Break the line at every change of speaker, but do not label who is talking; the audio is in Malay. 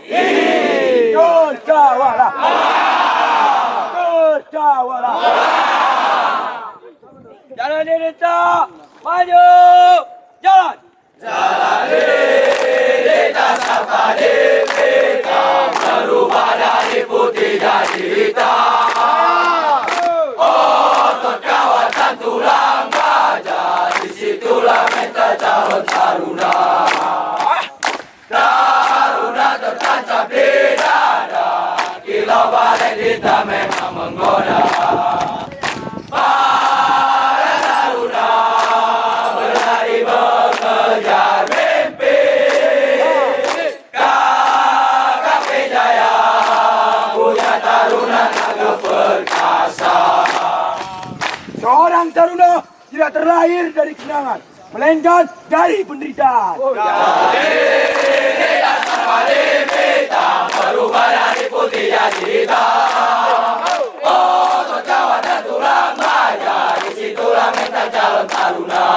Berjawara. Berjawara. Jalan Dita, maju. Jalan. Jalan Dita sapa Dita, berubah dari putih jadi hitam. Otot kawasan tulang baja, disitulah mental calon taruna. Taruna tertancap di dada, kilau balik Dita memang menggoda. Para taruna berlari mengejar mimpi, KKP Jaya punya taruna naga perkasa. Seorang taruna tidak terlahir dari kenangan, melainkan dari penderitaan. Jadi Dita sama hitam, berubah dari putih jadi hitam. Otot kawan dan tulang baja, disitulah mental calon taruna.